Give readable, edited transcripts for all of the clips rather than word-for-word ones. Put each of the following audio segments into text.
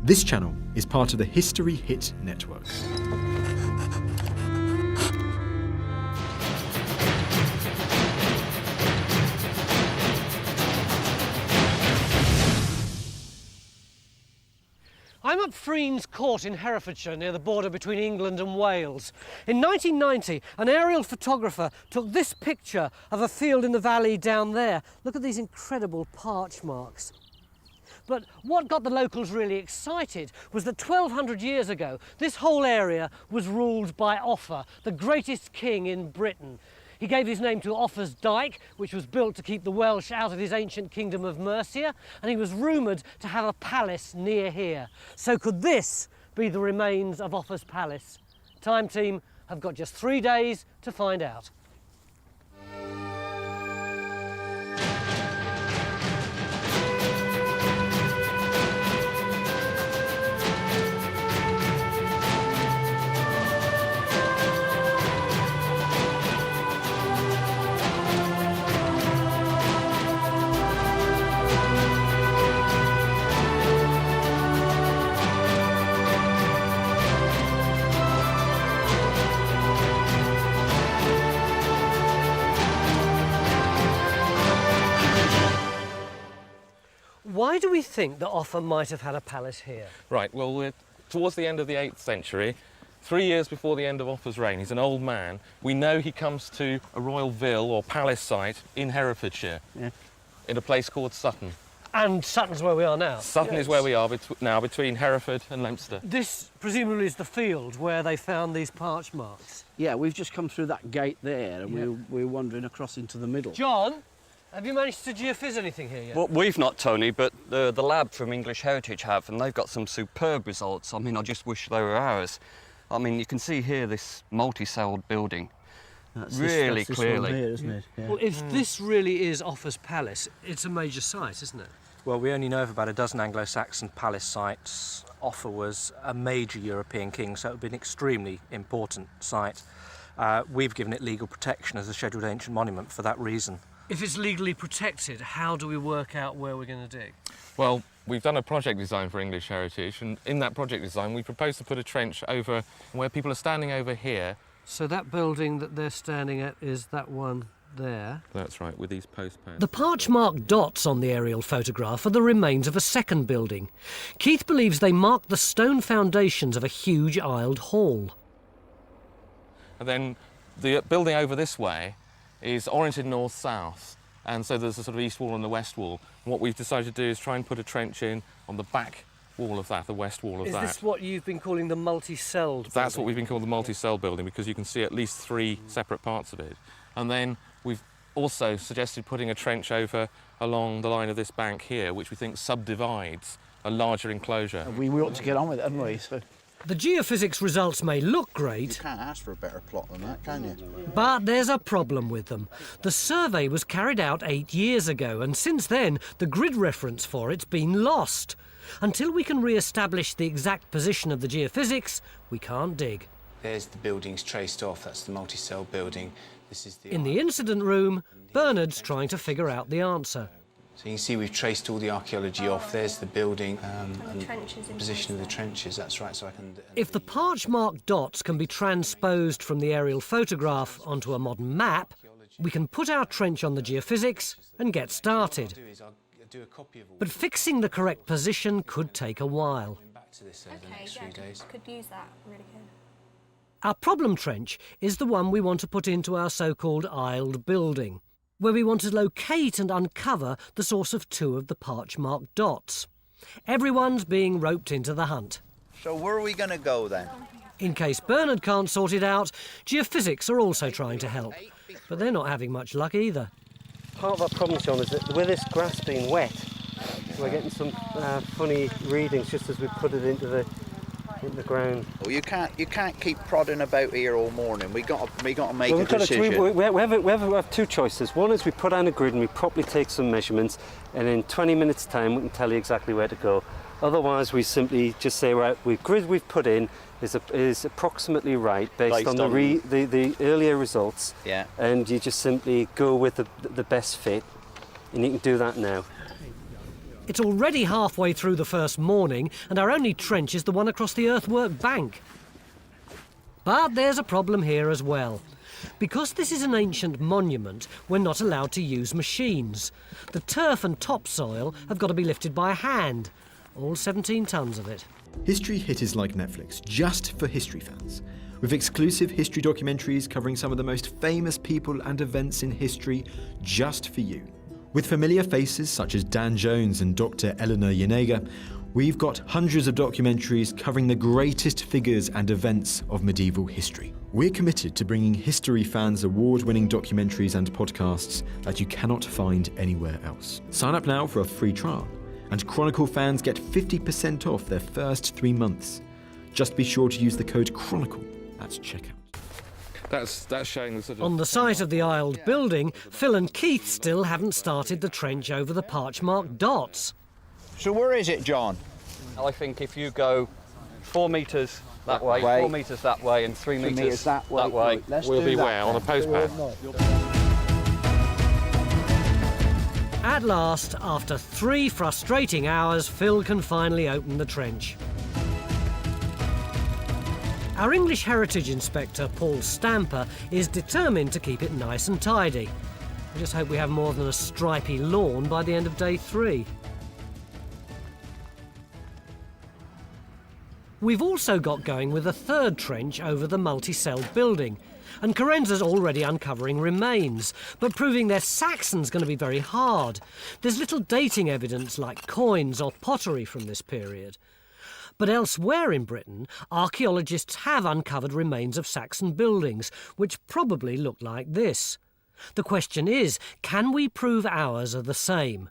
This channel is part of the History Hit network. I'm at Freen's Court in Herefordshire, near the border between England and Wales. In 1990, an aerial photographer took this picture of a field in the valley down there. Look at these incredible parch marks. But what got the locals really excited was that 1,200 years ago, this whole area was ruled by Offa, the greatest king in Britain. He gave his name to Offa's Dyke, which was built to keep the Welsh out of his ancient kingdom of Mercia, and he was rumoured to have a palace near here. So could this be the remains of Offa's palace? Time Team have got just 3 days to find out. Why do we think that Offa might have had a palace here? Right, well, we're towards the end of the 8th century, 3 years before the end of Offa's reign. He's an old man. We know he comes to a royal vill or palace site in Herefordshire, in a place called Sutton. And Sutton's where we are now? Sutton is where we are now, between Hereford and Leinster. This, presumably, is the field where they found these parch marks. Yeah, we've just come through that gate there and we're wandering across into the middle. John, have you managed to geophys anything here yet? Well, we've not, Tony, but the lab from English Heritage have, and they've got some superb results. I mean, I just wish they were ours. I mean, you can see here this multi-celled building really clearly. This one here, isn't it? Yeah. Well, if this really is Offa's palace, it's a major site, isn't it? Well, we only know of about a dozen Anglo-Saxon palace sites. Offa was a major European king, so it would be an extremely important site. We've given it legal protection as a scheduled ancient monument for that reason. If it's legally protected, how do we work out where we're going to dig? Well, we've done a project design for English Heritage, and in that project design we propose to put a trench over where people are standing over here. So that building that they're standing at is that one there? That's right, with these post pads. The parch-marked dots on the aerial photograph are the remains of a second building. Keith believes they mark the stone foundations of a huge aisled hall. And then the building over this way is oriented north-south, and so there's a sort of east wall and the west wall. And what we've decided to do is try and put a trench in on the back wall of that, the west wall of that. Is this what you've been calling the multi-celled building? That's what we've been calling the multi-cell building, because you can see at least 3 separate parts of it. And then we've also suggested putting a trench over along the line of this bank here, which we think subdivides a larger enclosure. We ought to get on with it, haven't we? So. The geophysics results may look great. You can't ask for a better plot than that, can you? But there's a problem with them. The survey was carried out 8 years ago, and since then, the grid reference for it's been lost. Until we can re-establish the exact position of the geophysics, we can't dig. There's the buildings traced off. That's the multi-cell building. This is the In the incident room, Bernard's trying to figure out the answer. So you can see we've traced all the archaeology off. There's the building and the position of the trenches. That's right. So I can. If the parch-marked dots can be transposed from the aerial photograph onto a modern map, we can put our trench on the geophysics and get started. But fixing the correct position could take a while. Could use that really good. Our problem trench is the one we want to put into our so-called aisled building, where we want to locate and uncover the source of 2 of the parch-marked dots. Everyone's being roped into the hunt. So where are we going to go then? In case Bernard can't sort it out, geophysics are also trying to help, but they're not having much luck either. Part of our problem, John, is that with this grass being wet, we're getting some funny readings just as we put it into the ground. Well, you can't keep prodding about here all morning. We got to make a decision. We have 2 choices. One is we put on a grid and we properly take some measurements, and in 20 minutes' time we can tell you exactly where to go. Otherwise, we simply just say, right, the grid we've put in is approximately right based on the earlier results. Yeah. And you just simply go with the best fit, and you can do that now. It's already halfway through the first morning, and our only trench is the one across the earthwork bank. But there's a problem here as well. Because this is an ancient monument, we're not allowed to use machines. The turf and topsoil have got to be lifted by hand, all 17 tons of it. History Hit is like Netflix, just for history fans. With exclusive history documentaries covering some of the most famous people and events in history, just for you. With familiar faces such as Dan Jones and Dr. Eleanor Yanega, we've got hundreds of documentaries covering the greatest figures and events of medieval history. We're committed to bringing history fans award-winning documentaries and podcasts that you cannot find anywhere else. Sign up now for a free trial, and Chronicle fans get 50% off their first 3 months. Just be sure to use the code Chronicle at checkout. That's showing the sort of... On the site of the aisled building, Phil and Keith still haven't started the trench over the parch-marked dots. So where is it, John? I think if you go 4 metres that way, 4 metres that way, and 3 metres that way, Right, we'll be where? On a postpad? At last, after 3 frustrating hours, Phil can finally open the trench. Our English Heritage Inspector, Paul Stamper, is determined to keep it nice and tidy. I just hope we have more than a stripy lawn by the end of day 3. We've also got going with a third trench over the multi-celled building, and Carenza's already uncovering remains, but proving they're Saxon's going to be very hard. There's little dating evidence like coins or pottery from this period. But elsewhere in Britain, archaeologists have uncovered remains of Saxon buildings, which probably look like this. The question is, can we prove ours are the same?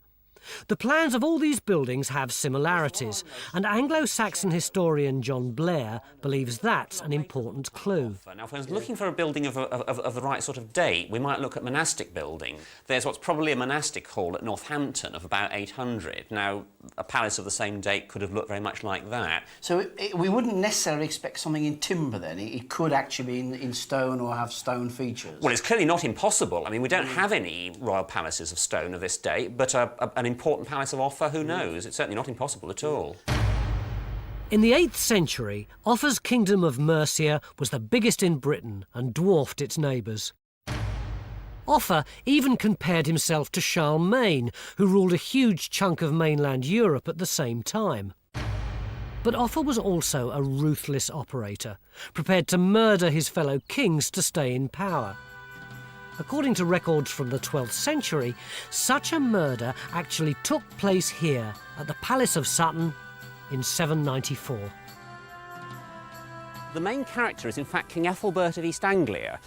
The plans of all these buildings have similarities, and Anglo-Saxon historian John Blair believes that's an important clue. Now, if I was looking for a building of the right sort of date, we might look at monastic building. There's what's probably a monastic hall at Northampton of about 800. Now, a palace of the same date could have looked very much like that. So we wouldn't necessarily expect something in timber then? It could actually be in stone or have stone features? Well, it's clearly not impossible. I mean, we don't have any royal palaces of stone of this date, but an important palace of Offa, who knows? It's certainly not impossible at all. In the 8th century, Offa's kingdom of Mercia was the biggest in Britain and dwarfed its neighbours. Offa even compared himself to Charlemagne, who ruled a huge chunk of mainland Europe at the same time. But Offa was also a ruthless operator, prepared to murder his fellow kings to stay in power. According to records from the 12th century, such a murder actually took place here at the Palace of Sutton in 794. The main character is in fact King Ethelbert of East Anglia.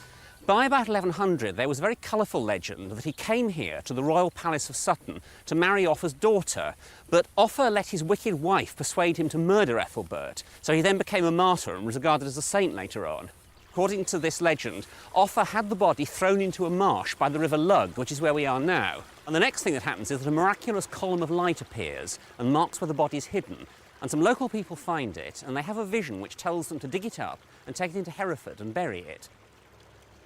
By about 1100 there was a very colourful legend that he came here to the royal palace of Sutton to marry Offa's daughter, but Offa let his wicked wife persuade him to murder Ethelbert, so he then became a martyr and was regarded as a saint later on. According to this legend, Offa had the body thrown into a marsh by the River Lugg, which is where we are now. And the next thing that happens is that a miraculous column of light appears and marks where the body is hidden. And some local people find it, and they have a vision which tells them to dig it up and take it into Hereford and bury it.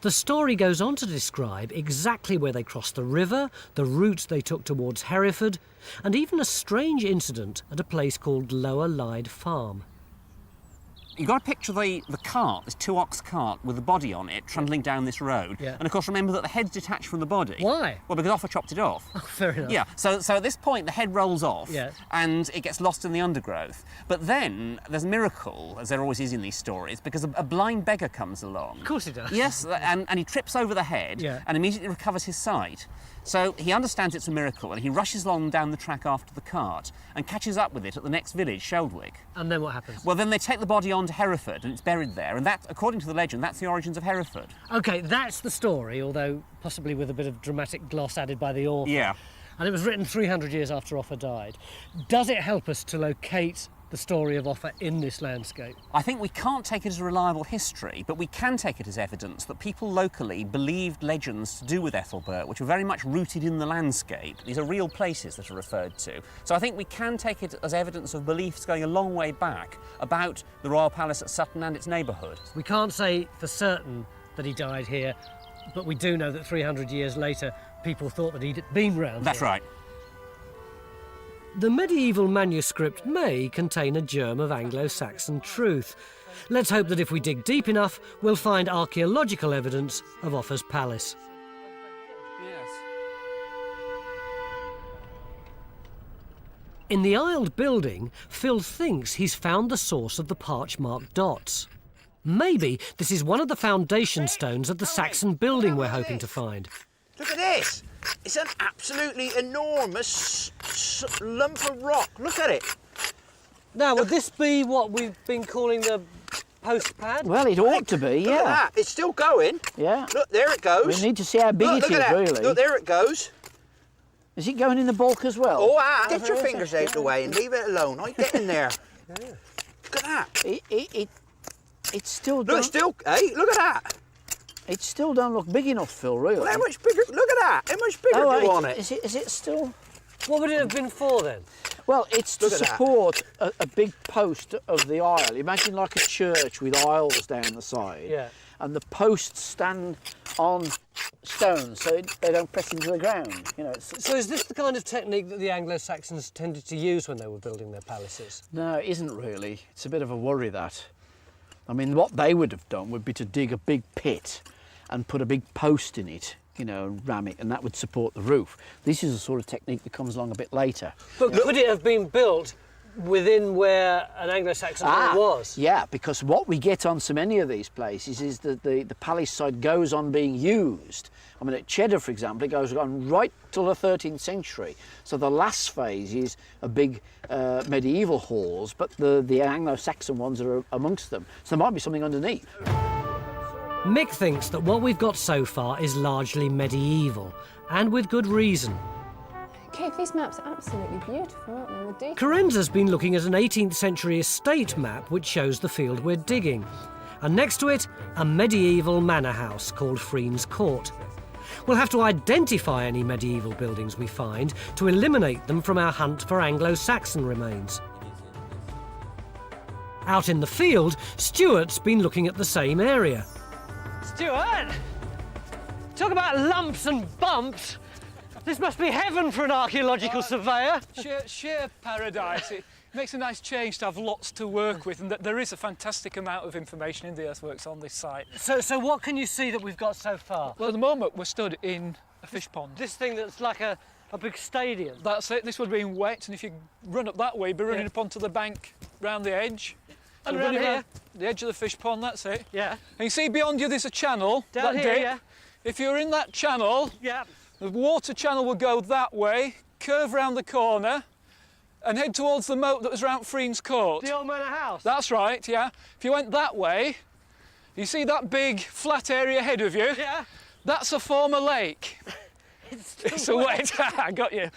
The story goes on to describe exactly where they crossed the river, the route they took towards Hereford, and even a strange incident at a place called Lower Lyde Farm. You've got to picture the cart, this 2-ox cart with the body on it, trundling down this road. Yeah. And of course, remember that the head's detached from the body. Why? Well, because Offa chopped it off. Oh, fair enough. Yeah, so at this point, the head rolls off, Yeah. and it gets lost in the undergrowth. But then there's a miracle, as there always is in these stories, because a blind beggar comes along. Of course he does. Yes, and he trips over the head, Yeah. and immediately recovers his sight. So he understands it's a miracle, and he rushes along down the track after the cart and catches up with it at the next village, Sheldwick. And then what happens? Well, then they take the body on to Hereford, and it's buried there, and that, according to the legend, that's the origins of Hereford. OK, that's the story, although possibly with a bit of dramatic gloss added by the author. Yeah. And it was written 300 years after Offa died. Does it help us to locate the story of Offa in this landscape? I think we can't take it as a reliable history, but we can take it as evidence that people locally believed legends to do with Ethelbert, which were very much rooted in the landscape. These are real places that are referred to. So I think we can take it as evidence of beliefs going a long way back about the royal palace at Sutton and its neighbourhood. We can't say for certain that he died here, but we do know that 300 years later, people thought that he'd been round That's here. right. the medieval manuscript may contain a germ of Anglo-Saxon truth. Let's hope that if we dig deep enough, we'll find archaeological evidence of Offa's palace. Yes. In the aisled building, Phil thinks he's found the source of the parch-marked dots. Maybe this is one of the foundation stones of the Saxon building we're hoping to find. Look at this. It's an absolutely enormous lump of rock. Look at it. Now, would this be what we've been calling the post pad? Well, it ought to be, Look at yeah. that. It's still going. Yeah. Look, there it goes. We need to see how big Look it is, at that. really. Look, there it goes. Is it going in the bulk as well? Oh, get your fingers out the way and leave it alone. I get in there. Look at that. It's still Look, hey, look at that. It still don't look big enough, Phil, really. Well, how much bigger? Look at that. How much bigger do you want it? Is it still? What would it have been for then? Well, it's to Look at that. support a big post of the aisle. Imagine like a church with aisles down the side. Yeah. And the posts stand on stones so they don't press into the ground. You know. So is this the kind of technique that the Anglo-Saxons tended to use when they were building their palaces? No, it isn't really. It's a bit of a worry, that. I mean, what they would have done would be to dig a big pit and put a big post in it, you know, and ram it, and that would support the roof. This is the sort of technique that comes along a bit later. But could it have been built within where an Anglo-Saxon hall was? Yeah, because what we get on so many of these places is that the palace side goes on being used. I mean, at Cheddar, for example, it goes on right till the 13th century. So the last phase is a big medieval halls, but the Anglo-Saxon ones are amongst them. So there might be something underneath. Mick thinks that what we've got so far is largely medieval, and with good reason. Keith, these maps are absolutely beautiful, aren't they? The detail. Carenza's been looking at an 18th century estate map which shows the field we're digging, and next to it, a medieval manor house called Freen's Court. We'll have to identify any medieval buildings we find to eliminate them from our hunt for Anglo-Saxon remains. Out in the field, Stuart's been looking at the same area. Stuart! Talk about lumps and bumps! This must be heaven for an archaeological surveyor. Sheer paradise. It makes a nice change to have lots to work with, and that there is a fantastic amount of information in the earthworks on this site. So what can you see that we've got so far? Well, at the moment we're stood in a fish pond. This thing that's like a big stadium. That's it. This would be wet, and if you run up that way, you'd be running up onto the bank round the edge. And So around running here? the edge of the fish pond, that's it. Yeah. And you see beyond you there's a channel. Down that here, dip. yeah. If you're in that channel, Yeah. the water channel would go that way, curve round the corner, and head towards the moat that was round Freen's Court. The old manor house? That's right, yeah. If you went that way, you see that big flat area ahead of you? Yeah. That's a former lake. It's a wet. I got you.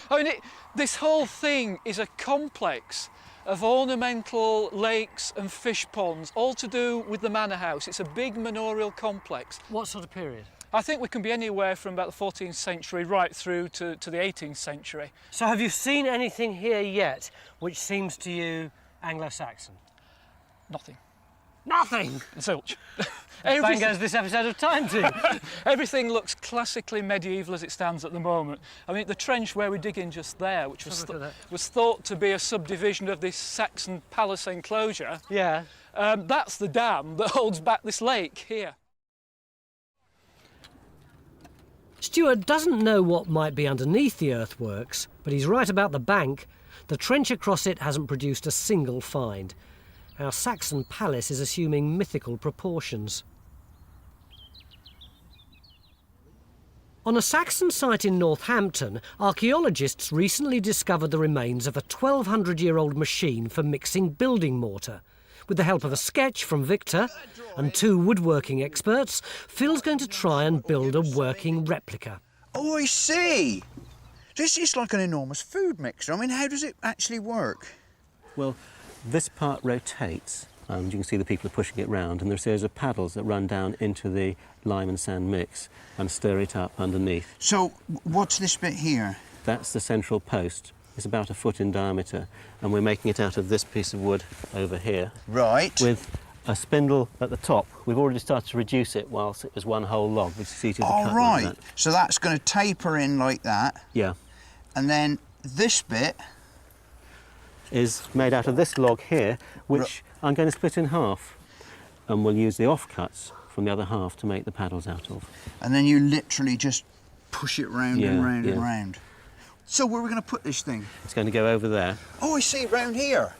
I mean, this whole thing is a complex of ornamental lakes and fish ponds, all to do with the manor house. It's a big manorial complex. What sort of period? I think we can be anywhere from about the 14th century right through to the 18th century. So have you seen anything here yet which seems to you Anglo-Saxon? Nothing. Nothing? Zilch. Bang goes this episode of Time Team. Everything looks classically medieval as it stands at the moment. I mean, the trench where we're digging just there, which was thought to be a subdivision of this Saxon palace enclosure, yeah. That's the dam that holds back this lake here. Stuart doesn't know what might be underneath the earthworks, but he's right about the bank. The trench across it hasn't produced a single find. Our Saxon palace is assuming mythical proportions. On a Saxon site in Northampton, archaeologists recently discovered the remains of a 1,200-year-old machine for mixing building mortar. With the help of a sketch from Victor and 2 woodworking experts, Phil's going to try and build a working replica. Oh, I see. This is like an enormous food mixer. I mean, how does it actually work? Well, this part rotates, and you can see the people are pushing it round, and there's a series of paddles that run down into the lime and sand mix and stir it up underneath. So, what's this bit here? That's the central post. It's about 1 foot in diameter, and we're making it out of this piece of wood over here. Right. With a spindle at the top. We've already started to reduce it whilst it was one whole log, which is seated. Oh, right. So that's going to taper in like that. Yeah. And then this bit is made out of this log here, which I'm going to split in half, and we'll use the offcuts from the other half to make the paddles out of. And then you literally just push it round and round yeah. and round. So where are we going to put this thing? It's going to go over there. Oh, I see, round here.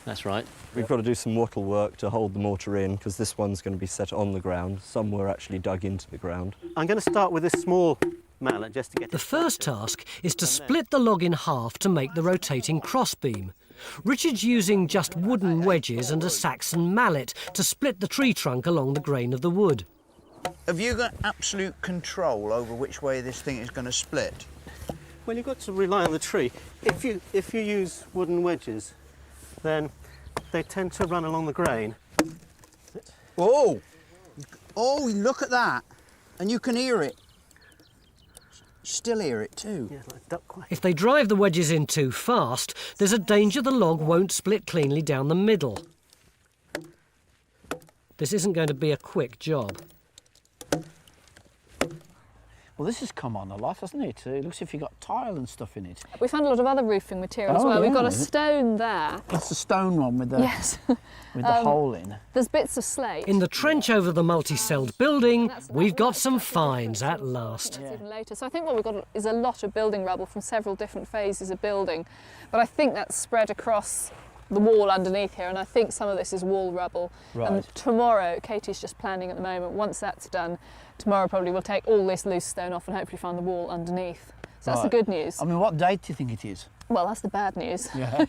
That's right. We've got to do some wattle work to hold the mortar in, because this one's going to be set on the ground. Some were actually dug into the ground. I'm going to start with this small mallet just to get... The first task is to split the log in half to make the rotating crossbeam. Richard's using just wooden wedges and a Saxon mallet to split the tree trunk along the grain of the wood. Have you got absolute control over which way this thing is going to split? Well, you've got to rely on the tree. If you use wooden wedges, then they tend to run along the grain. Oh! Oh, look at that. And you can hear it. Still hear it too. Yeah, like duck quack. If they drive the wedges in too fast, there's a danger the log won't split cleanly down the middle. This isn't going to be a quick job. Well, this has come on a lot, hasn't it? It looks as if you've got tile and stuff in it. We found a lot of other roofing material as well. We've got a stone there. That's the stone one with the, Yes. with the hole in. There's bits of slate. In the trench over the multi-celled building, we've got some finds at last. That's even later. So I think what we've got is a lot of building rubble from several different phases of building. But I think that's spread across the wall underneath here, and I think some of this is wall rubble. Right. And tomorrow, Katie's just planning at the moment, once that's done, tomorrow probably we'll take all this loose stone off and hopefully find the wall underneath. So that's the good news. I mean, what date do you think it is? Well, that's the bad news. Yeah.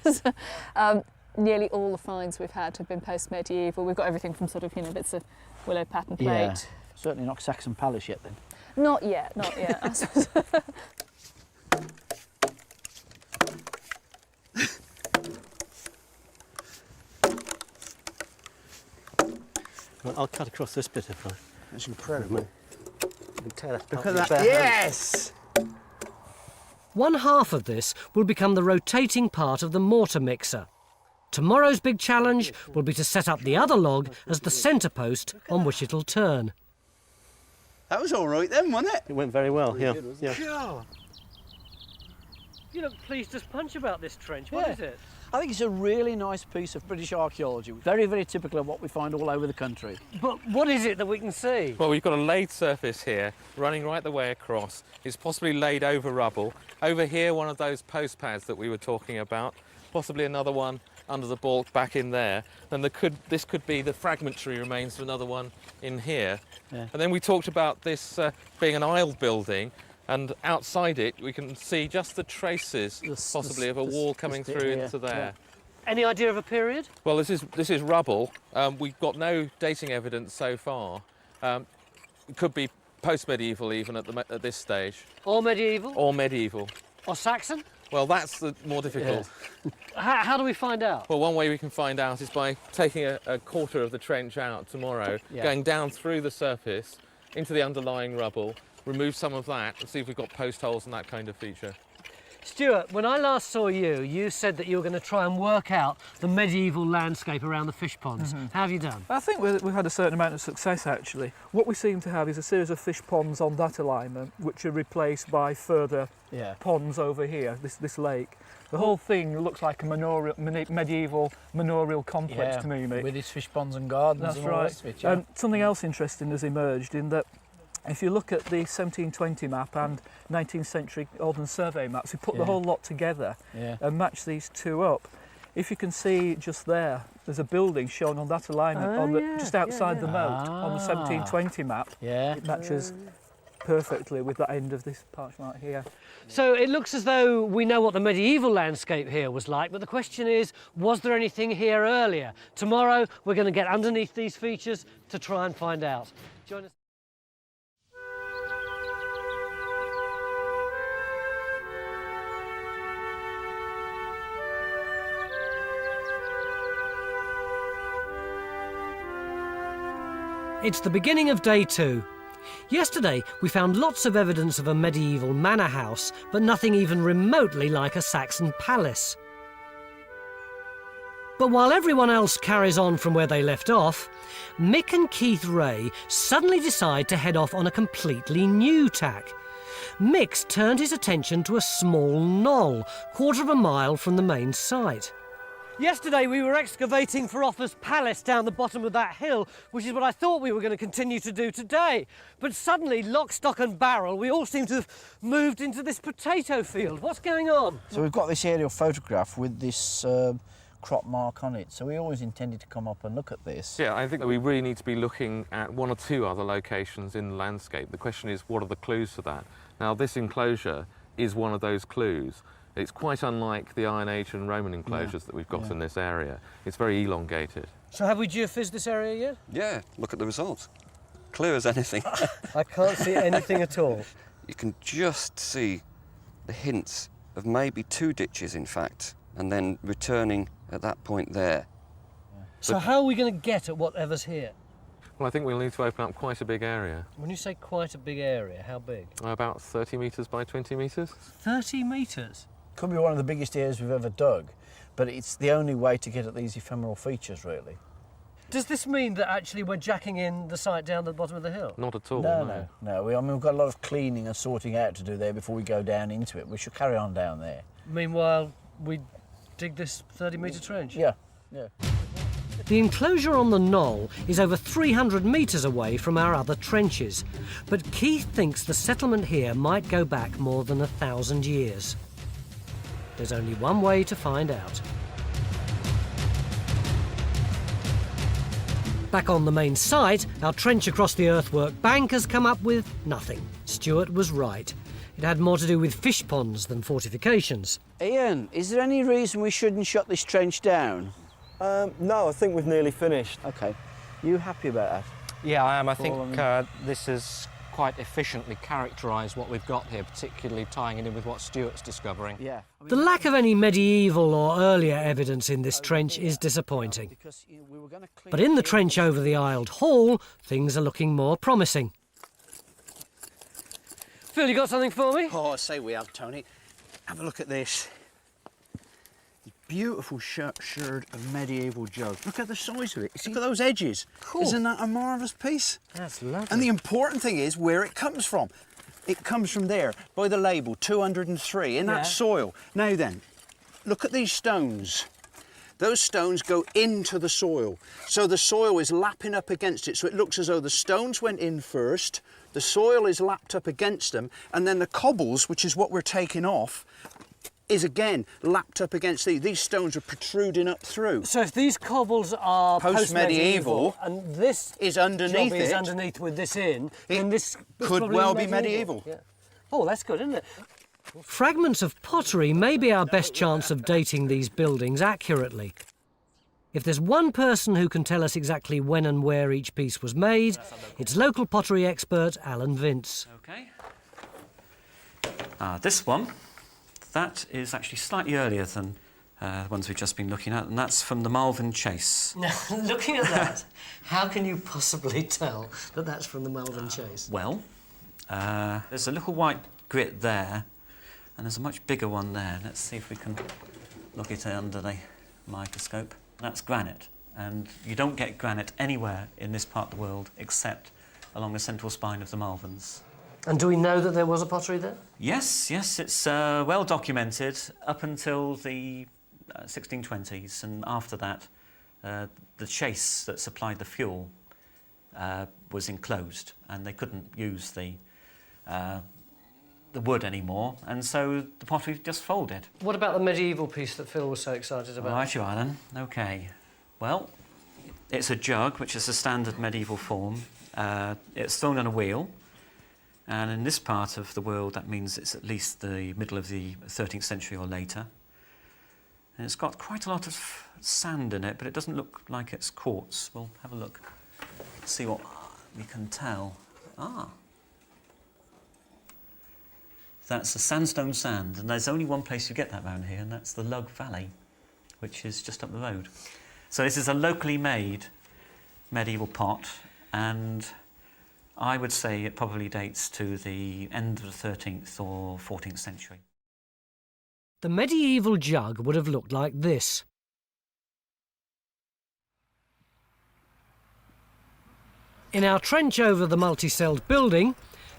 Nearly all the finds we've had have been post-medieval. We've got everything from sort of, bits of willow pattern plate. Yeah. Certainly not Saxon Palace yet then. Not yet, not yet. I suppose. Well, I'll cut across this bit if I... That's incredible. Look Look at that. Yes! One half of this will become the rotating part of the mortar mixer. Tomorrow's big challenge will be to set up the other log as the centre post on which it'll turn. That was all right then, wasn't it? It went very well, yeah. God. You look pleased as punch about this trench. What is it? I think it's a really nice piece of British archaeology. Very, very typical of what we find all over the country. But what is it that we can see? Well, we've got a laid surface here, running right the way across. It's possibly laid over rubble. Over here, one of those post pads that we were talking about, possibly another one under the balk back in there. Then this could be the fragmentary remains of another one in here. Yeah. And then we talked about this being an aisle building, and outside it we can see just the traces, possibly, of a wall coming through into there. Yeah. Any idea of a period? Well, this is rubble. We've got no dating evidence so far. It could be post-medieval even at this stage. Or medieval? Or medieval. Or Saxon? Well, that's the more difficult. Yeah. How do we find out? Well, one way we can find out is by taking a quarter of the trench out tomorrow, going down through the surface into the underlying rubble, remove some of that and see if we've got post holes and that kind of feature. Stuart, when I last saw you, you said that you were going to try and work out the medieval landscape around the fish ponds. How have you done? I think we've had a certain amount of success, actually. What we seem to have is a series of fish ponds on that alignment, which are replaced by further ponds over here, this lake. The whole thing looks like a medieval manorial complex to me, mate. With its fish ponds and gardens. That's and all right. the rest of it, yeah. And something else interesting has emerged in that if you look at the 1720 map and 19th century Ordnance Survey maps, we put the whole lot together and match these two up. If you can see just there's a building shown on that alignment just outside the moat on the 1720 map. Yeah. It matches perfectly with that end of this patch mark here. So it looks as though we know what the medieval landscape here was like, but the question is, was there anything here earlier? Tomorrow we're going to get underneath these features to try and find out. Join us. It's the beginning of day 2. Yesterday, we found lots of evidence of a medieval manor house, but nothing even remotely like a Saxon palace. But while everyone else carries on from where they left off, Mick and Keith Ray suddenly decide to head off on a completely new tack. Mix turned his attention to a small knoll, quarter of a mile from the main site. Yesterday we were excavating for Offa's palace down the bottom of that hill, which is what I thought we were going to continue to do today. But suddenly, lock, stock and barrel, we all seem to have moved into this potato field. What's going on? So we've got this aerial photograph with this crop mark on it, so we always intended to come up and look at this. Yeah, I think that we really need to be looking at one or two other locations in the landscape. The question is, what are the clues for that? Now, this enclosure is one of those clues. It's quite unlike the Iron Age and Roman enclosures that we've got in this area. It's very elongated. So have we geophysed this area yet? Yeah, look at the results. Clear as anything. I can't see anything at all. You can just see the hints of maybe 2 ditches, in fact, and then returning at that point there. So how are we going to get at whatever's here? Well, I think we'll need to open up quite a big area. When you say quite a big area, how big? About 30 metres by 20 metres. 30 metres? Could be one of the biggest areas we've ever dug, but it's the only way to get at these ephemeral features, really. Does this mean that actually we're jacking in the site down the bottom of the hill? Not at all, No. I mean, we've got a lot of cleaning and sorting out to do there before we go down into it. We should carry on down there. Meanwhile, we dig this 30-metre trench? Yeah. The enclosure on the knoll is over 300 metres away from our other trenches, but Keith thinks the settlement here might go back more than 1,000 years. There's only one way to find out. Back on the main site, our trench across the earthwork bank has come up with nothing. Stuart was right. It had more to do with fish ponds than fortifications. Ian, is there any reason we shouldn't shut this trench down? No, I think we've nearly finished. OK. You happy about that? Yeah, I am. I think this has quite efficiently characterised what we've got here, particularly tying it in with what Stuart's discovering. Yeah. The lack of any medieval or earlier evidence in this trench is disappointing. But in the trench over the aisled hall, things are looking more promising. Phil, you got something for me? Oh, I say we have, Tony. Have a look at this. Beautiful sherd of medieval jug. Look at the size of it. Look at those edges. Cool. Isn't that a marvellous piece? That's lovely. And the important thing is where it comes from. It comes from there, by the label, 203, in that soil. Now then, look at these stones. Those stones go into the soil. So the soil is lapping up against it. So it looks as though the stones went in first, the soil is lapped up against them, and then the cobbles, which is what we're taking off, is again lapped up against these stones are protruding up through. So if these cobbles are post-medieval and this is underneath is underneath with this in, then this could well be medieval. Yeah. Oh, that's good, isn't it? Fragments of pottery may be our best chance of dating these buildings accurately. If there's one person who can tell us exactly when and where each piece was made, it's local pottery expert Alan Vince. OK. This one, that is actually slightly earlier than the ones we've just been looking at, and that's from the Malvern Chase. Now, looking at that, how can you possibly tell that that's from the Malvern Chase? Well, there's a little white grit there, and there's a much bigger one there. Let's see if we can look it under the microscope. That's granite, and you don't get granite anywhere in this part of the world except along the central spine of the Malverns. And do we know that there was a pottery there? Yes, it's well documented up until the 1620s, and after that the chase that supplied the fuel was enclosed, and they couldn't use the wood anymore, and so the pottery just folded. What about the medieval piece that Phil was so excited about? Right, you are then. OK. Well, it's a jug, which is a standard medieval form. It's thrown on a wheel, and in this part of the world that means it's at least the middle of the 13th century or later. And it's got quite a lot of sand in it, but it doesn't look like it's quartz. We'll have a look, see what we can tell. That's a sandstone sand, and there's only one place you get that around here, and that's the Lug Valley, which is just up the road. So this is a locally made medieval pot, and I would say it probably dates to the end of the 13th or 14th century. The medieval jug would have looked like this. In our trench over the multi-celled building,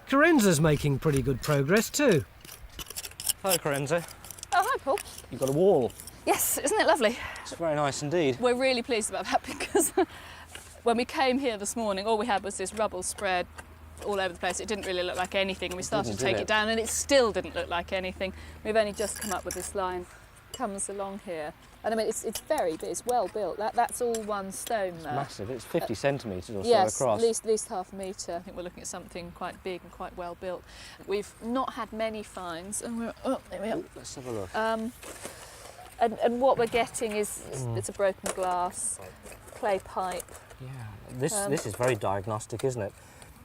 Carenza's making pretty good progress too. Hello, Carenza. Oh, hi, Paul. You've got a wall. Yes, isn't it lovely? It's very nice indeed. We're really pleased about that because when we came here this morning, all we had was this rubble spread all over the place. It didn't really look like anything, and we started to take it down, and it still didn't look like anything. We've only just come up with this line, comes along here. And I mean, it's very big, it's well built. That's all one stone there. It's massive, it's 50 centimetres or yes, so across. Yes, at least half a metre. I think we're looking at something quite big and quite well built. We've not had many finds, and we're, oh, there we are. Let's have a look. And what we're getting is it's a broken glass, clay pipe. Yeah, this is very diagnostic, isn't it?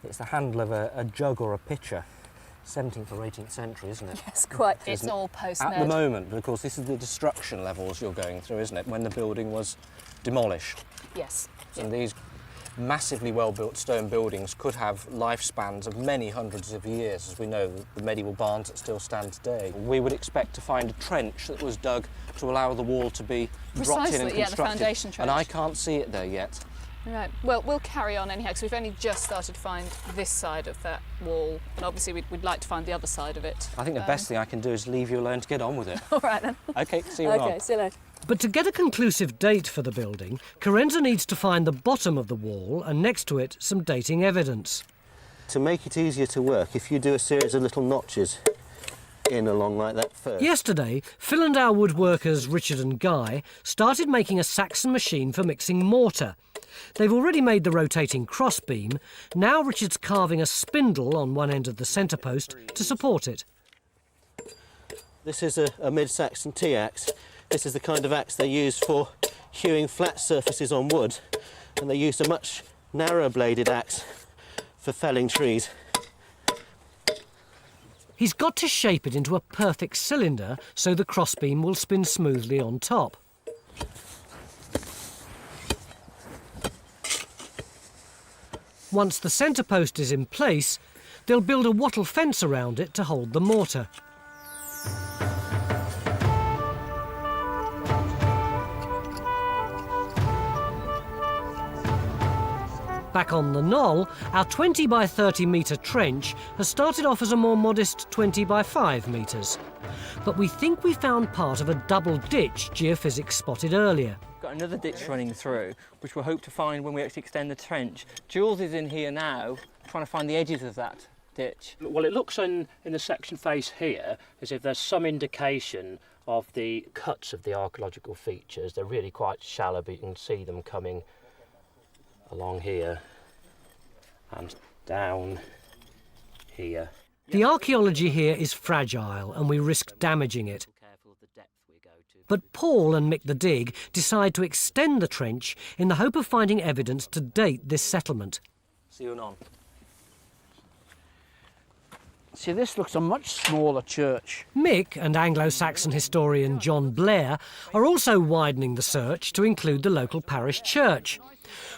It's the handle of a jug or a pitcher. 17th or 18th century, isn't it? Yes, quite. It's all post-Ned. At the moment, but of course this is the destruction levels you're going through, isn't it? When the building was demolished. Yes. And these massively well-built stone buildings could have lifespans of many hundreds of years, as we know, the medieval barns that still stand today. We would expect to find a trench that was dug to allow the wall to be dropped in and constructed. Yeah, the foundation trench. And I can't see it there yet. Right, well, we'll carry on anyhow, because we've only just started to find this side of that wall, and obviously we'd like to find the other side of it. I think the best thing I can do is leave you alone to get on with it. All right, then. OK, see you on. OK, see you later. But to get a conclusive date for the building, Carenza needs to find the bottom of the wall and next to it some dating evidence. To make it easier to work, if you do a series of little notches in along like that first. Yesterday, Phil and our woodworkers Richard and Guy started making a Saxon machine for mixing mortar. They've already made the rotating crossbeam. Now Richard's carving a spindle on one end of the centre post to support it. This is a mid-Saxon T-axe. This is the kind of axe they use for hewing flat surfaces on wood, and they used a much narrower bladed axe for felling trees. He's got to shape it into a perfect cylinder so the crossbeam will spin smoothly on top. Once the centre post is in place, they'll build a wattle fence around it to hold the mortar. Back on the knoll, our 20 by 30 metre trench has started off as a more modest 20 by 5 metres. But we think we found part of a double ditch geophysics spotted earlier. Got another ditch running through, which we'll hope to find when we actually extend the trench. Jules is in here now, trying to find the edges of that ditch. Well, it looks in the section face here as if there's some indication of the cuts of the archaeological features. They're really quite shallow, but you can see them coming along here and down here. The archaeology here is fragile and we risk damaging it. But Paul and Mick the Dig decide to extend the trench in the hope of finding evidence to date this settlement. See you on. See, this looks a much smaller church. Mick and Anglo-Saxon historian John Blair are also widening the search to include the local parish church.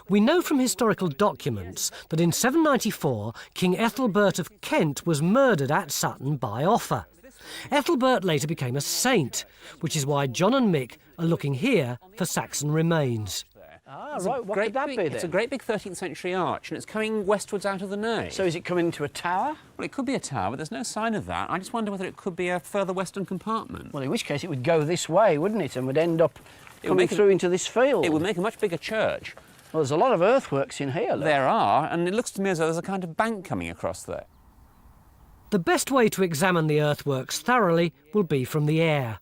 We know from historical documents that in 794 King Ethelbert of Kent was murdered at Sutton by Offa. Ethelbert later became a saint, which is why John and Mick are looking here for Saxon remains. Ah, right, what could that be then? It's a great big 13th century arch, and it's coming westwards out of the nave. So is it coming into a tower? Well, it could be a tower, but there's no sign of that. I just wonder whether it could be a further western compartment. Well, in which case it would go this way, wouldn't it, and would end up coming through into this field. It would make a much bigger church. Well, there's a lot of earthworks in here, look. There are, and it looks to me as though there's a kind of bank coming across there. The best way to examine the earthworks thoroughly will be from the air.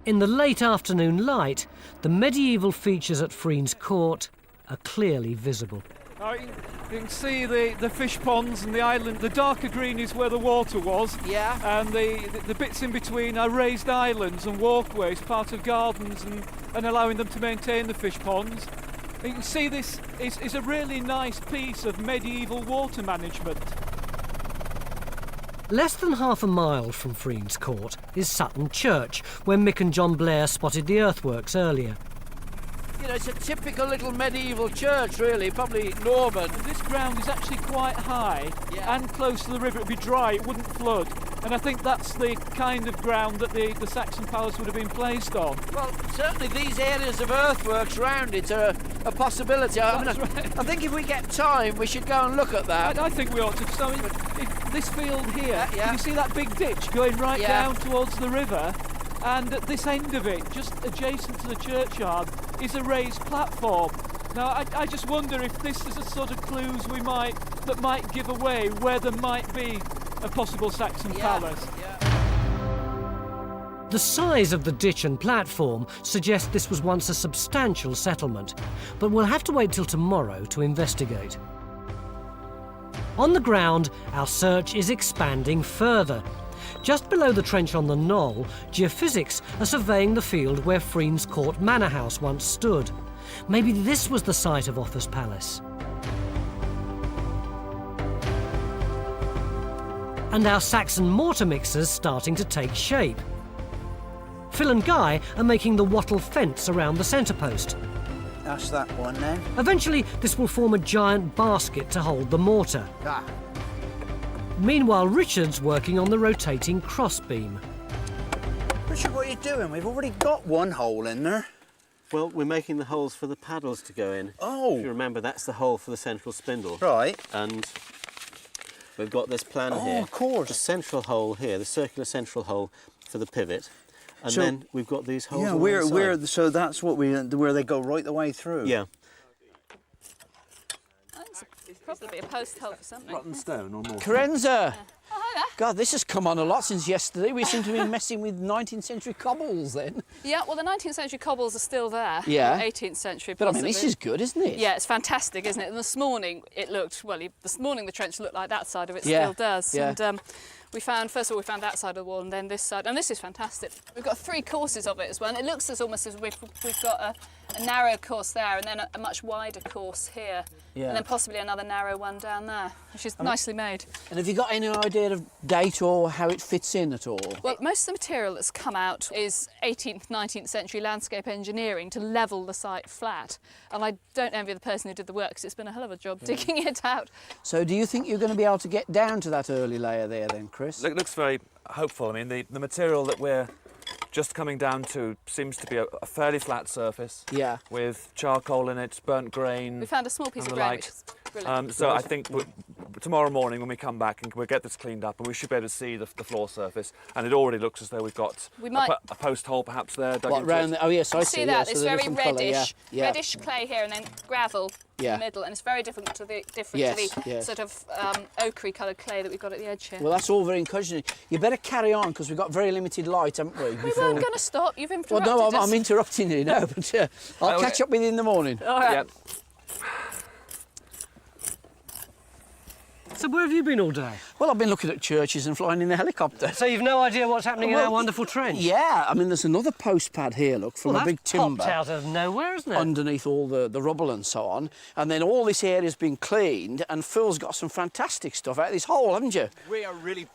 In the late afternoon light, the medieval features at Freen's Court are clearly visible. You can see the fish ponds and the island. The darker green is where the water was. Yeah. And the bits in between are raised islands and walkways, part of gardens and allowing them to maintain the fish ponds. You can see this is a really nice piece of medieval water management. Less than half a mile from Freen's Court is Sutton Church, where Mick and John Blair spotted the earthworks earlier. You know, it's a typical little medieval church, really, probably Norman. This ground is actually quite high and close to the river. It would be dry, it wouldn't flood. And I think that's the kind of ground that the Saxon palace would have been placed on. Well, certainly these areas of earthworks around it are a possibility. I think if we get time, we should go and look at that. I think we ought to. So this field here, can you see that big ditch going right down towards the river? And at this end of it, just adjacent to the churchyard, is a raised platform. Now, I just wonder if this is a sort of clues that might give away where there might be a possible Saxon palace. The size of the ditch and platform suggests this was once a substantial settlement, but we'll have to wait till tomorrow to investigate. On the ground, our search is expanding further. Just below the trench on the knoll, geophysics are surveying the field where Friens Court Manor House once stood. Maybe this was the site of Offa's palace. And our Saxon mortar mixer's starting to take shape. Phil and Guy are making the wattle fence around the centre post. That's that one then. Eventually, this will form a giant basket to hold the mortar. Meanwhile, Richard's working on the rotating crossbeam. Richard, what are you doing? We've already got one hole in there. Well, we're making the holes for the paddles to go in. Oh! If you remember, that's the hole for the central spindle. Right. And we've got this plan here. Oh, of course. The central hole here, the circular central hole for the pivot. And So- then we've got these holes Yeah, on the side. so that's what where they go right the way through. Yeah. It's probably a post hole for something. Rotten stone or more. Carenza! Oh, hi there. God, this has come on a lot since yesterday. We seem to be messing with 19th century cobbles then. Yeah, well, the 19th century cobbles are still there. Yeah. 18th century, But I possibly. mean, this is good, isn't it? Yeah, it's fantastic, isn't it? And this morning it looked, this morning the trench looked like that side of it Yeah, still does. yeah. And we found, first of all, we found that side of the wall and then this side. And this is fantastic. We've got 3 courses of it as well. And it looks almost as we've got a narrow course there and then a much wider course here. Yeah. And then possibly another narrow one down there, which is nicely made. And have you got any idea of date or how it fits in at all? Well, most of the material that's come out is 18th, 19th century landscape engineering to level the site flat. And I don't envy the person who did the work because it's been a hell of a job digging it out. So do you think you're going to be able to get down to that early layer there then, Chris? It looks very hopeful. I mean, the material that we're just coming down to seems to be a fairly flat surface. Yeah. With charcoal in it, burnt grain. We found a small piece and of the grain, like. which is brilliant. So I think tomorrow morning when we come back and we'll get this cleaned up and we should be able to see the floor surface. And it already looks as though we've got a post hole perhaps there. Dug What, into round it. the, oh yes, I See that? Yeah, It's so the very different colour, reddish, yeah. reddish clay here, and then gravel in Yeah. the middle, and it's very different to the Yes, yes. sort of ochre coloured clay that we've got at the edge here. Well, that's all very encouraging. You better carry on because we've got very limited light, haven't we? We weren't going to stop. You've Well, interrupted no, us. I'm interrupting you now, but I'll catch up with you in the morning. All right. Yep. So where have you been all day? Well, I've been looking at churches and flying in a helicopter. So you've no idea what's happening in our wonderful trench? Yeah, I mean, there's another post pad here, look, from Well, a big that's timber. popped out of nowhere, isn't it? Underneath all the rubble and so on. And then all this area's been cleaned, and Phil's got some fantastic stuff out of this hole, haven't you? We are really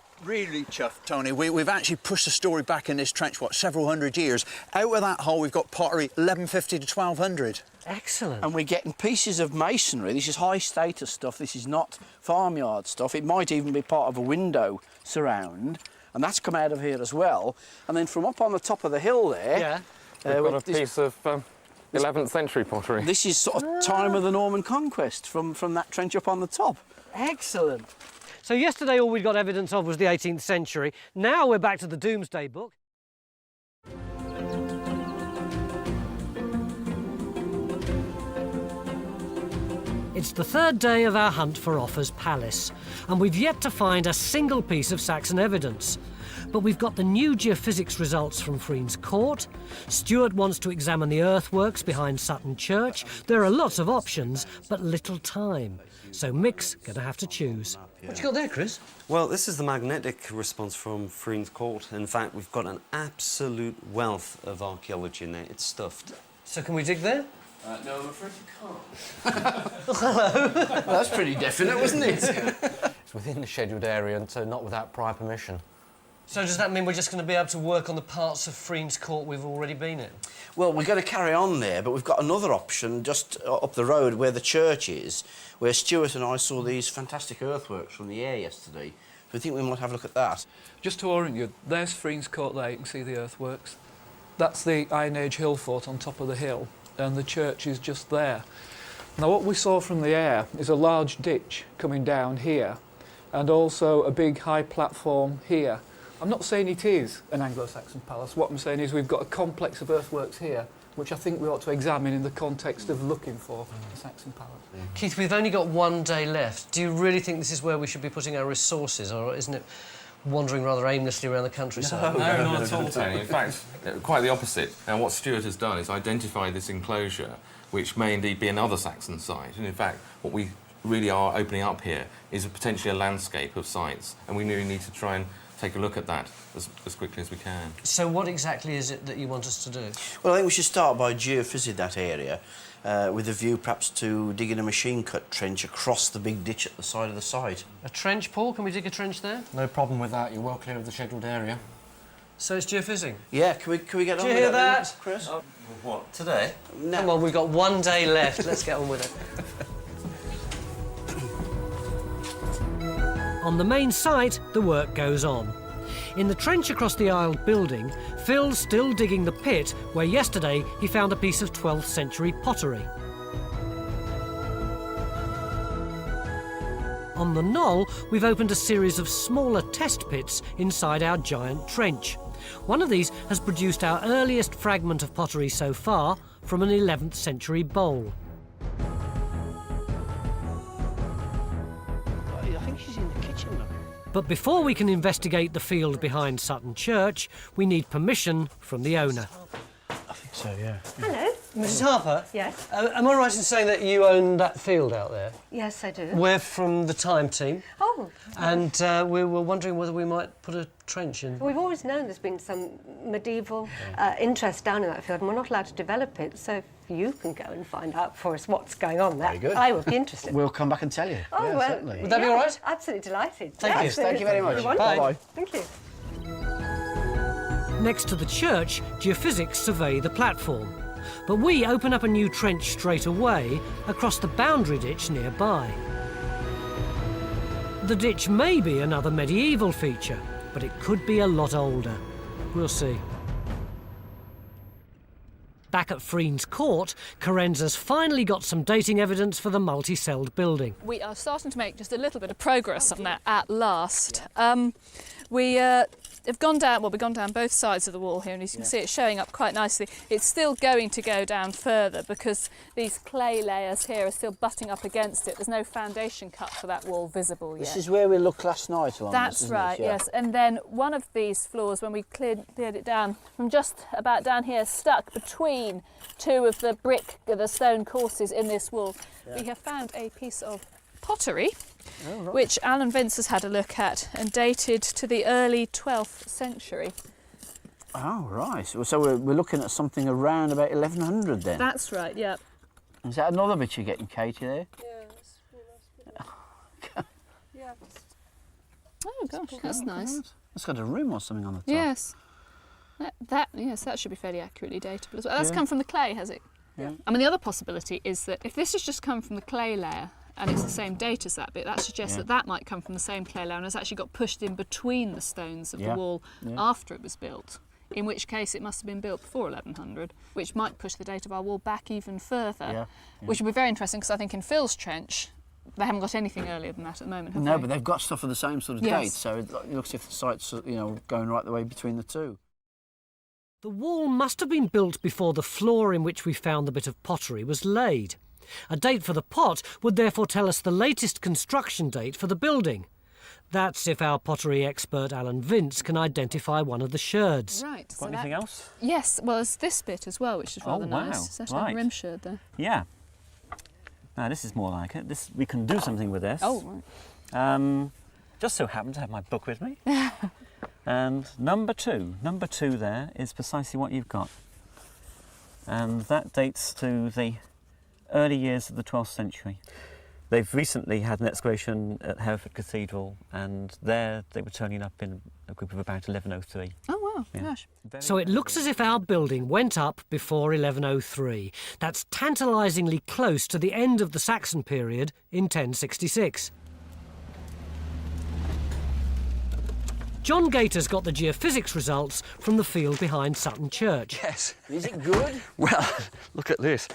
chuffed, Tony. We've actually pushed the story back in this trench, several hundred years. Out of that hole, we've got pottery 1150 to 1200. Excellent. And we're getting pieces of masonry. This is high status stuff. This is not farmyard stuff. It might even be part of a window surround. And that's come out of here as well. And then from up on the top of the hill there... We've got a piece of 11th century pottery. This is sort of time of the Norman conquest from that trench up on the top. Excellent. So yesterday all we got evidence of was the 18th century. Now we're back to the Doomsday Book. It's the 3rd day of our hunt for Offa's palace, and we've yet to find a single piece of Saxon evidence. But we've got the new geophysics results from Friens Court. Stuart wants to examine the earthworks behind Sutton Church. There are lots of options, but little time. So Mick's going to have to choose. What you got there, Chris? Well, this is the magnetic response from Friens Court. In fact, we've got an absolute wealth of archaeology in there. It's stuffed. So can we dig there? No, I'm afraid you can't. Hello. Well, that's pretty definite, wasn't it? It's within the scheduled area and so not without prior permission. So does that mean we're just going to be able to work on the parts of Friens Court we've already been in? Well, we're going to carry on there, but we've got another option just up the road where the church is, where Stuart and I saw these fantastic earthworks from the air yesterday, we think we might have a look at that. Just to orient you, there's Friens Court there, you can see the earthworks. That's the Iron Age hill fort on top of the hill, and the church is just there. Now what we saw from the air is a large ditch coming down here, and also a big high platform here. I'm not saying it is an Anglo-Saxon palace, what I'm saying is we've got a complex of earthworks here, which I think we ought to examine in the context of looking for a Saxon palace. Keith, we've only got one day left. Do you really think this is where we should be putting our resources, or isn't it wandering rather aimlessly around the countryside? No, not at all, Tony. In fact, quite the opposite. And what Stuart has done is identify this enclosure, which may indeed be another Saxon site. And in fact, what we really are opening up here is potentially a landscape of sites, and we really need to try and take a look at that as quickly as we can. So what exactly is it that you want us to do? Well, I think we should start by geophysics that area, with a view perhaps to digging a machine-cut trench across the big ditch at the side of the site. A trench, Paul? Can we dig a trench there? No problem with that. You're well clear of the scheduled area. So it's geophysics? Yeah, can we get on Do you with hear that, that? then, Chris? What, today? No. Come on, we've got one day left. Let's get on with it. On the main site, the work goes on. In the trench across the aisled building, Phil's still digging the pit where yesterday he found a piece of 12th century pottery. On the knoll, we've opened a series of smaller test pits inside our giant trench. One of these has produced our earliest fragment of pottery so far from an 11th century bowl. I think she's in the kitchen now. But before we can investigate the field behind Sutton Church, we need permission from the owner. I think so, yeah. Hello. Mrs. Harper? Yes. Am I right in saying that you own that field out there? Yes, I do. We're from the Time team. Oh. And we were wondering whether we might put a trench in. We've always known there's been some medieval interest down in that field, and we're not allowed to develop it, so if you can go and find out for us what's going on there, Very good. I would be interested. We'll come back and tell you. Oh, yeah, well, certainly. Would that be all right? Absolutely delighted. Thank you. Absolutely. Thank you very much. Wonderful. Bye-bye. Thank you. Next to the church, geophysics survey the platform. But we open up a new trench straight away across the boundary ditch nearby. The ditch may be another medieval feature, but it could be a lot older. We'll see. Back at Friens Court, Carenza's finally got some dating evidence for the multi-celled building. We are starting to make just a little bit of progress on that at last. We have gone down, well, we've gone down both sides of the wall here, and as you can see, it's showing up quite nicely. It's still going to go down further because these clay layers here are still butting up against it. There's no foundation cut for that wall visible yet. This is where we looked last night along That's this, isn't right, it? Yeah. yes. And then one of these floors, when we cleared it down, from just about down here, stuck between two of the stone courses in this wall, we have found a piece of pottery, which Alan Vince has had a look at and dated to the early 12th century. Oh, right. So we're looking at something around about 1100 then? That's right, yeah. Is that another bit you're getting, Katie, there? Yeah. Oh, gosh, that's nice. It's got a rim or something on the top. Yes. Yes, that should be fairly accurately datable as well. That's Yeah. come from the clay, has it? Yeah. I mean, the other possibility is that if this has just come from the clay layer and it's the same date as that bit, that suggests that that might come from the same clay layer and has actually got pushed in between the stones of the wall after it was built, in which case it must have been built before 1100, which might push the date of our wall back even further, which would be very interesting because I think in Phil's trench, they haven't got anything earlier than that at the moment, have they? No, but they've got stuff of the same sort of Yes. date, so it looks as if the site's, going right the way between the two. The wall must have been built before the floor in which we found the bit of pottery was laid. A date for the pot would therefore tell us the latest construction date for the building. That's if our pottery expert Alan Vince can identify one of the sherds. Right. Got anything else? Yes, well, there's this bit as well, which is rather wow. nice. Is that a Right. rim sherd there? Yeah. Now this is more like it. We can do something with this. Oh, right. Just so happen to have my book with me. And number two there is precisely what you've got. And that dates to the early years of the 12th century. They've recently had an excavation at Hereford Cathedral, and there they were turning up in a group of about 1103. Oh, wow, gosh. So it looks as if our building went up before 1103. That's tantalisingly close to the end of the Saxon period in 1066. John Gator's got the geophysics results from the field behind Sutton Church. Yes. Is it good? Well, look at this.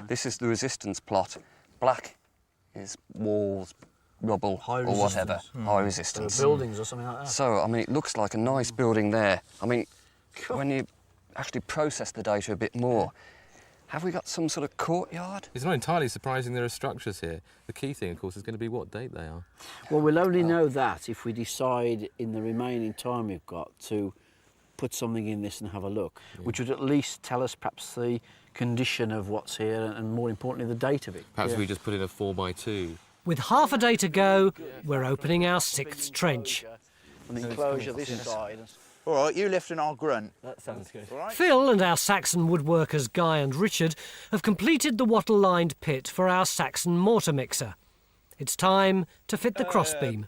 This is the resistance plot. Black is walls, rubble, or whatever. High resistance. Buildings or something like that. So, I mean, it looks like a nice building there. I mean, when you actually process the data a bit more, have we got some sort of courtyard? It's not entirely surprising there are structures here. The key thing, of course, is going to be what date they are. Well, we'll only know that if we decide in the remaining time we've got to put something in this and have a look, which would at least tell us perhaps the condition of what's here and, more importantly, the date of it. Perhaps we just put in a 4x2. With half a day to go, we're opening our 6th trench. And the enclosure this side. All right, you lift and I'll grunt. That sounds good. All right. Phil and our Saxon woodworkers Guy and Richard have completed the wattle-lined pit for our Saxon mortar mixer. It's time to fit the crossbeam.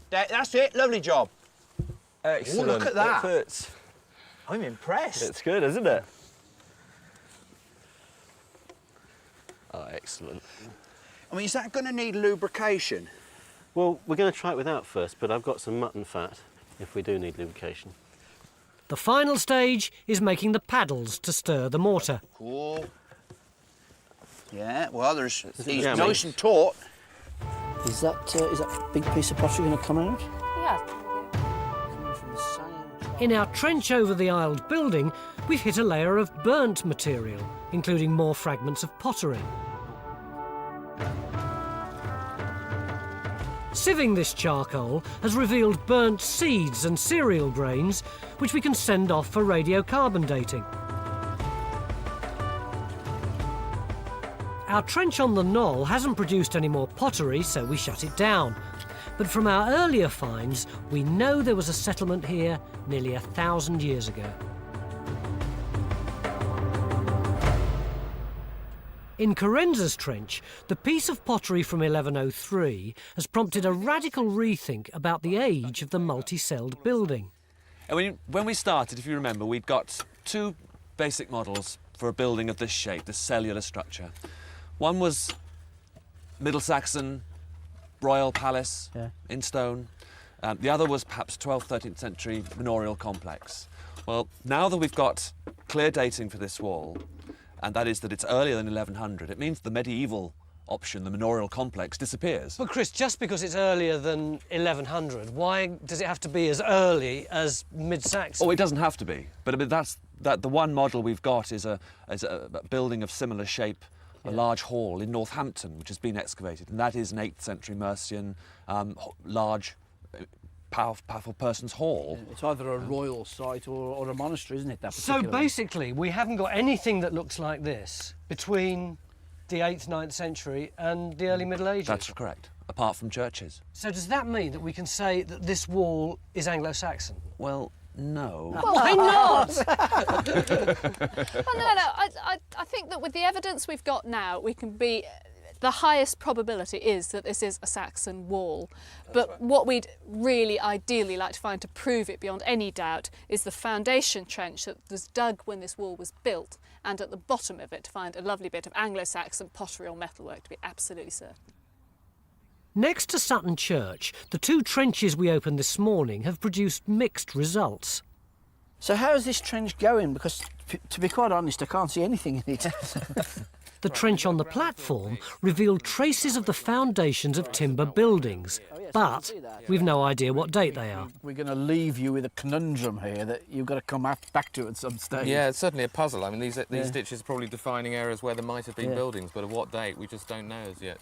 That's it, lovely job. Excellent. Oh, look at that. It fits. I'm impressed. It's good, isn't it? Oh, excellent. I mean, is that going to need lubrication? Well, we're going to try it without first, but I've got some mutton fat if we do need lubrication. The final stage is making the paddles to stir the mortar. Cool. Yeah, well, he's Yeah, nice and taut. Is that big piece of pottery going to come out? Yeah. In our trench over the aisled building, we've hit a layer of burnt material, including more fragments of pottery. Sieving this charcoal has revealed burnt seeds and cereal grains, which we can send off for radiocarbon dating. Our trench on the knoll hasn't produced any more pottery, so we shut it down. But from our earlier finds, we know there was a settlement here nearly 1,000 years ago. In Carenza's trench, the piece of pottery from 1103 has prompted a radical rethink about the age of the multi-celled building. And when we started, if you remember, we'd got two basic models for a building of this shape, this cellular structure. One was Middle Saxon, royal palace in stone. The other was perhaps 12th, 13th century manorial complex. Well, now that we've got clear dating for this wall, and that is that it's earlier than 1100, it means the medieval option, the manorial complex, disappears. But Chris, just because it's earlier than 1100, why does it have to be as early as mid-Saxon? Oh, it doesn't have to be. But I mean, the one model we've got is a building of similar shape, a large hall in Northampton, which has been excavated, and that is an 8th century Mercian, large, powerful person's hall. It's either a royal site or a monastery, isn't it? That So basically, we haven't got anything that looks like this between the 8th, 9th century and the early Middle Ages. That's correct, apart from churches. So does that mean that we can say that this wall is Anglo-Saxon? Well, no. Well, why not? Well, no. I think that with the evidence we've got now, we can be... The highest probability is that this is a Saxon wall. But what we'd really ideally like to find to prove it beyond any doubt is the foundation trench that was dug when this wall was built, and at the bottom of it to find a lovely bit of Anglo-Saxon pottery or metalwork to be absolutely certain. Next to Sutton Church, the two trenches we opened this morning have produced mixed results. So how's this trench going? Because, to be quite honest, I can't see anything in it. The trench on the platform revealed traces of the foundations of timber buildings, but we've no idea what date they are. We're going to leave you with a conundrum here that you've got to come back to at some stage. Yeah, it's certainly a puzzle. I mean, these ditches are probably defining areas where there might have been buildings, but at what date, we just don't know as yet.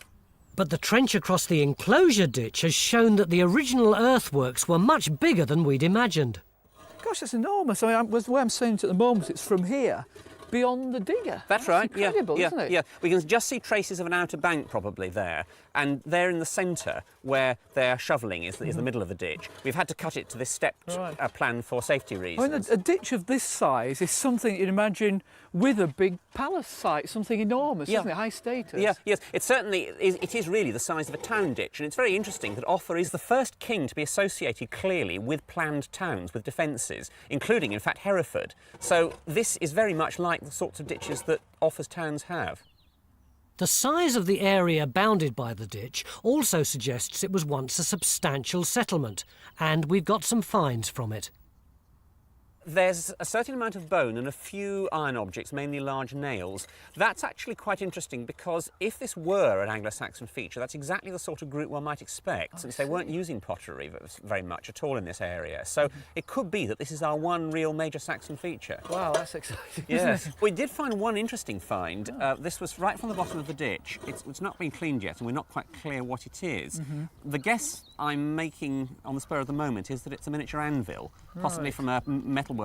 But the trench across the enclosure ditch has shown that the original earthworks were much bigger than we'd imagined. Gosh, that's enormous. I mean, the way I'm saying it at the moment, it's from here beyond the digger. That's right. Incredible, isn't it? Yeah, we can just see traces of an outer bank probably there, and there in the centre where they're shovelling is the middle of the ditch. We've had to cut it to this stepped plan for safety reasons. I mean, a ditch of this size is something you'd imagine with a big palace site, something enormous, isn't it? High status. Yeah, yes, it certainly is. It is really the size of a town ditch, and it's very interesting that Offa is the first king to be associated clearly with planned towns, with defences, including, in fact, Hereford. So this is very much like the sorts of ditches that Offa's towns have. The size of the area bounded by the ditch also suggests it was once a substantial settlement, and we've got some finds from it. There's a certain amount of bone and a few iron objects, mainly large nails. That's actually quite interesting because if this were an Anglo-Saxon feature, that's exactly the sort of group one might expect, since they weren't using pottery very much at all in this area. So it could be that this is our one real major Saxon feature. Wow, that's exciting. Yes. We did find one interesting find. This was right from the bottom of the ditch. It's not been cleaned yet, and we're not quite clear what it is. The guess I'm making on the spur of the moment is that it's a miniature anvil, possibly from a metalworker's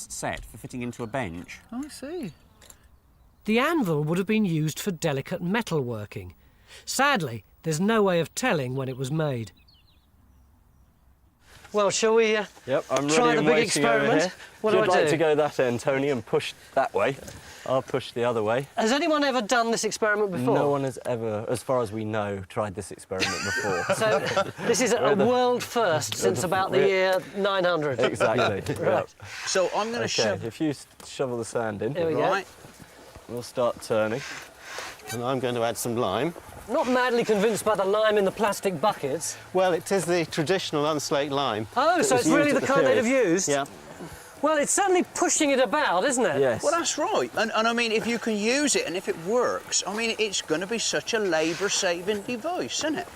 set for fitting into a bench. Oh, I see. The anvil would have been used for delicate metalworking. Sadly, there's no way of telling when it was made. Well, shall we Yep, I'm try ready the and big waiting experiment? over here. What If do you'd I like do? to go that end, Tony, and push that way, I'll push the other way. Has anyone ever done this experiment before? No one has ever, as far as we know, tried this experiment before. So this is a world first since about the year 900. Exactly. Right. Yep. So I'm going to Okay, shove... if you shovel the sand in, Here we go. we'll start turning. And I'm going to add some lime. Not madly convinced by the lime in the plastic buckets. Well, it is the traditional unslaked lime. Oh, that so was it's really used the at kind they'd have period. used? Yeah. Well, it's certainly pushing it about, isn't it? Yes. Well, that's right. And I mean, if you can use it and if it works, I mean, it's going to be such a labour-saving device, isn't it?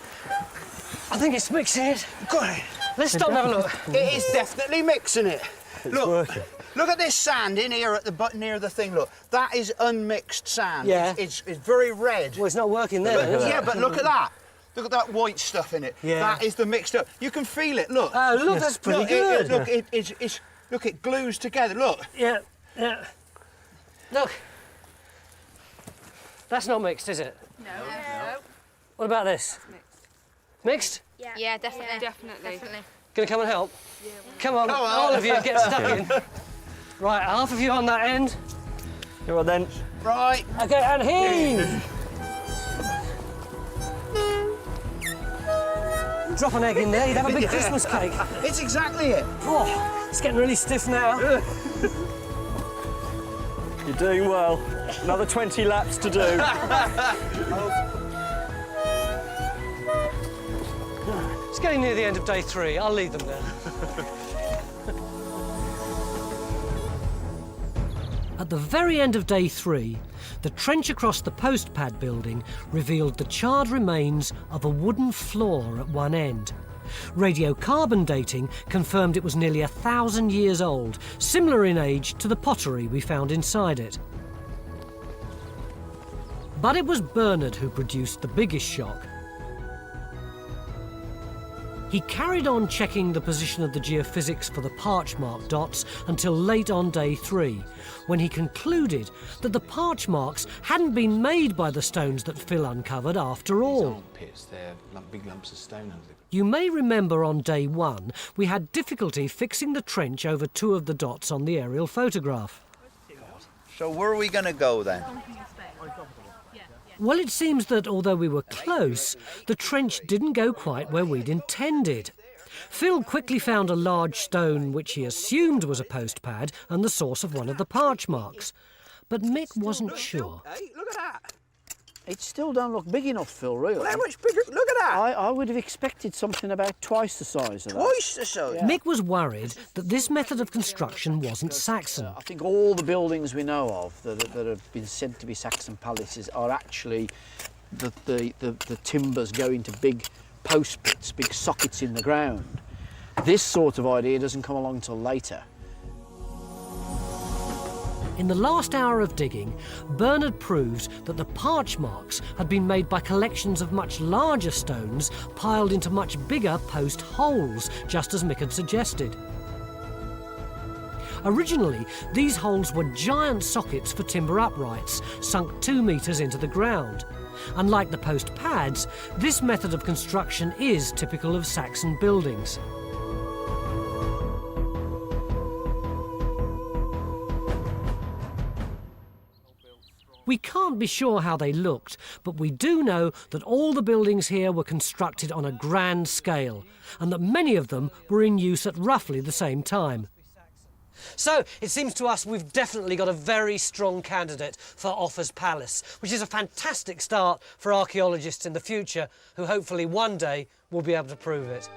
I think it's mixing it. Go ahead. Let's stop and have a look. It is definitely mixing it. It's Look. working. Look at this sand in here at the button near the thing. Look, that is unmixed sand. Yeah. It's very red. Well, it's not working there, then, is it? Yeah, but look at that. Look at that white stuff in it. Yeah. That is the mixed up. You can feel it. Look. Oh, look, that's pretty good. Look, it glues together. Look. Yeah, yeah. Look. That's not mixed, is it? No. What about this? Mixed? Yeah, definitely. Definitely. Gonna come and help? Come on, all of you, get stuck in. Right, half of you on that end. Here on then. Right. Okay, and heave! Drop an egg in there, you'd have a big Christmas cake. It's exactly it. Oh, it's getting really stiff now. You're doing well. Another 20 laps to do. It's getting near the end of day 3. I'll leave them there. At the very end of day 3, the trench across the post pad building revealed the charred remains of a wooden floor at one end. Radiocarbon dating confirmed it was nearly 1,000 years old, similar in age to the pottery we found inside it. But it was Bernard who produced the biggest shock. He carried on checking the position of the geophysics for the parchmark dots until late on day 3, when he concluded that the parchmarks hadn't been made by the stones that Phil uncovered after all. Pits, they're big lumps of stone under the... You may remember on day 1 we had difficulty fixing the trench over 2 of the dots on the aerial photograph. So where are we going to go then? Well, it seems that although we were close, the trench didn't go quite where we'd intended. Phil quickly found a large stone which he assumed was a post pad and the source of one of the parchmarks. But Mick wasn't sure. Hey, look at that. It still don't look big enough, Phil, really. How much bigger? Look at that. I would have expected something about twice the size of that. Twice the size? Yeah. Mick was worried that this method of construction wasn't Saxon. I think all the buildings we know of that have been said to be Saxon palaces are actually the timbers go into big post pits, big sockets in the ground. This sort of idea doesn't come along till later. In the last hour of digging, Bernard proved that the parchmarks had been made by collections of much larger stones piled into much bigger post holes, just as Mick had suggested. Originally, these holes were giant sockets for timber uprights, sunk 2 metres into the ground. Unlike the post pads, this method of construction is typical of Saxon buildings. We can't be sure how they looked, but we do know that all the buildings here were constructed on a grand scale, and that many of them were in use at roughly the same time. So it seems to us we've definitely got a very strong candidate for Offa's Palace, which is a fantastic start for archaeologists in the future who hopefully one day will be able to prove it.